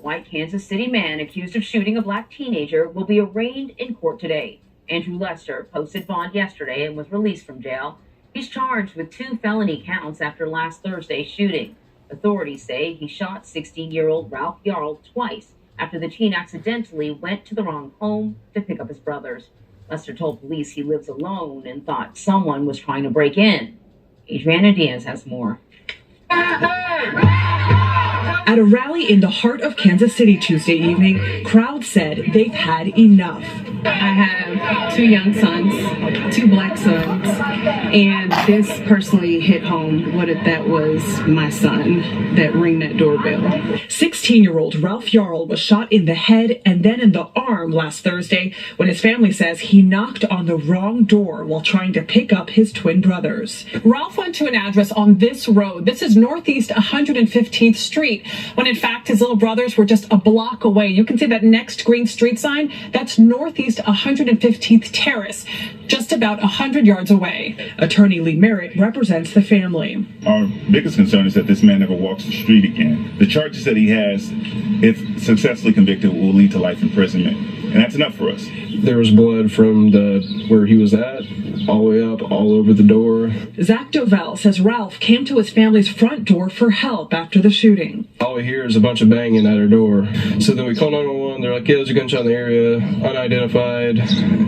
White Kansas City man accused of shooting a black teenager will be arraigned in court today. Andrew Lester posted bond yesterday and was released from jail. He's charged with 2 felony counts after last Thursday's shooting. Authorities say he shot 16-year-old Ralph Yarl twice after the teen accidentally went to the wrong home to pick up his brothers. Lester told police he lives alone and thought someone was trying to break in. Adriana Diaz has more. At a rally in the heart of Kansas City Tuesday evening, crowds said they've had enough. I have 2 young sons, 2 black sons, and this personally hit home what if that was my son that rang that doorbell. 16-year-old Ralph Yarl was shot in the head and then in the arm last Thursday when his family says he knocked on the wrong door while trying to pick up his twin brothers. Ralph went to an address on this road. This is Northeast 115th Street, when in fact his little brothers were just a block away. You can see that next green street sign. That's Northeast 115th Terrace, just about 100 yards away. Attorney Lee Merritt represents the family. Our biggest concern is that this man never walks the street again. The charges that he has, if successfully convicted, will lead to life imprisonment. And that's enough for us. There was blood from where he was at, all the way up, all over the door. Zach Dovell says Ralph came to his family's front door for help after the shooting. All we hear is a bunch of banging at our door. So then we call 911. They're like, yeah, there's a gunshot in the area, unidentified.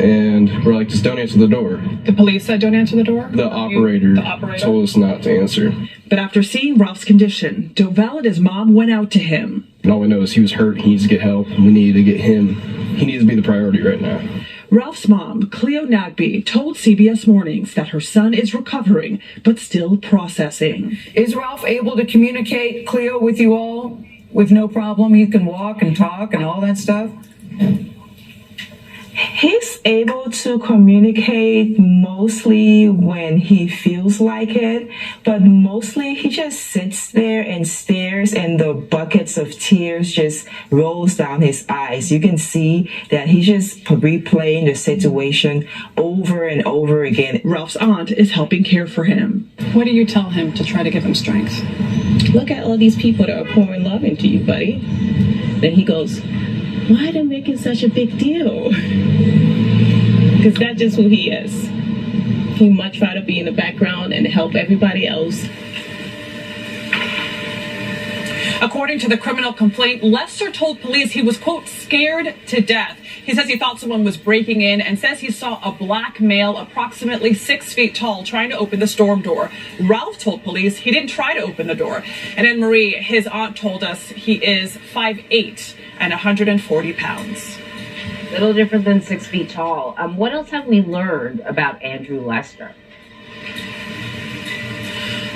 And we're like, just don't answer the door. The police said don't answer the door? The operator told us not to answer. But after seeing Ralph's condition, Dovell and his mom went out to him. And all we know is he was hurt. He needs to get help. We need to get him. He needs to be the priority right now. Ralph's mom, Cleo Nagby, told CBS Mornings that her son is recovering, but still processing. Is Ralph able to communicate, Cleo, with you all with no problem? He can walk and talk and all that stuff? He's able to communicate mostly when he feels like it, but mostly he just sits there and stares and the buckets of tears just rolls down his eyes. You can see that he's just replaying the situation over and over again. Ralph's aunt is helping care for him. What do you tell him to try to give him strength? Look at all these people that are pouring love into you, buddy. Then he goes, why are they making such a big deal? Because that's just who he is. He much rather be in the background and help everybody else. According to the criminal complaint, Lester told police he was, quote, scared to death. He says he thought someone was breaking in and says he saw a black male approximately 6 feet tall trying to open the storm door. Ralph told police he didn't try to open the door. And Anne Marie, his aunt, told us he is 5'8" and 140 pounds. Little different than 6 feet tall. What else have we learned about Andrew Lester?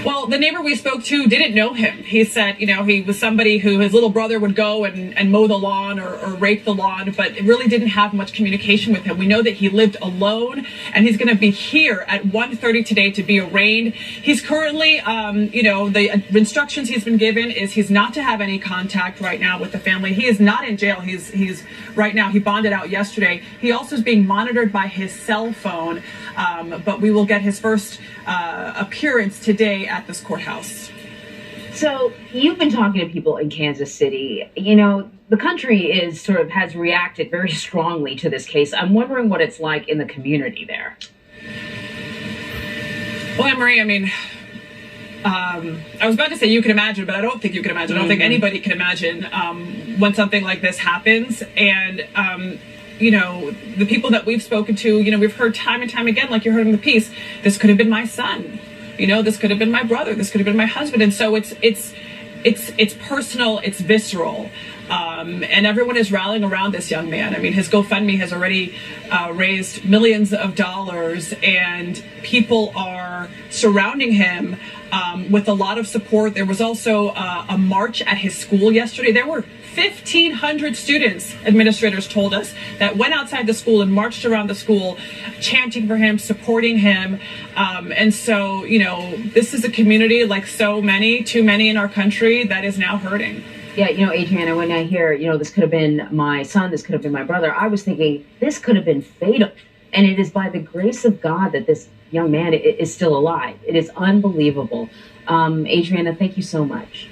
Well, the neighbor we spoke to didn't know him. He said, you know, he was somebody who his little brother would go and mow the lawn or rake the lawn, but really didn't have much communication with him. We know that he lived alone, and he's going to be here at 1:30 today to be arraigned. He's currently, the instructions he's been given is he's not to have any contact right now with the family. He is not in jail. He's right now, he bonded out yesterday. He also is being monitored by his cell phone, but we will get his first appearance today at this courthouse. So you've been talking to people in Kansas City. You know, the country has reacted very strongly to this case. I'm wondering what it's like in the community there. Well, Anne-Marie, I mean, I was about to say you can imagine, but I don't think you can imagine. I don't think anybody can imagine when something like this happens. And the people that we've spoken to, we've heard time and time again, like you heard in the piece, this could have been my son. This could have been my brother. This could have been my husband. And so it's personal. It's visceral. And everyone is rallying around this young man. I mean, his GoFundMe has already raised millions of dollars, and people are surrounding him with a lot of support. There was also a march at his school yesterday. There were 1,500 students, administrators told us, that went outside the school and marched around the school, chanting for him, supporting him. And so, this is a community like so many, too many in our country, that is now hurting. Yeah, Adriana, when I hear, this could have been my son, this could have been my brother, I was thinking this could have been fatal. And it is by the grace of God that this young man is still alive. It is unbelievable. Adriana, thank you so much.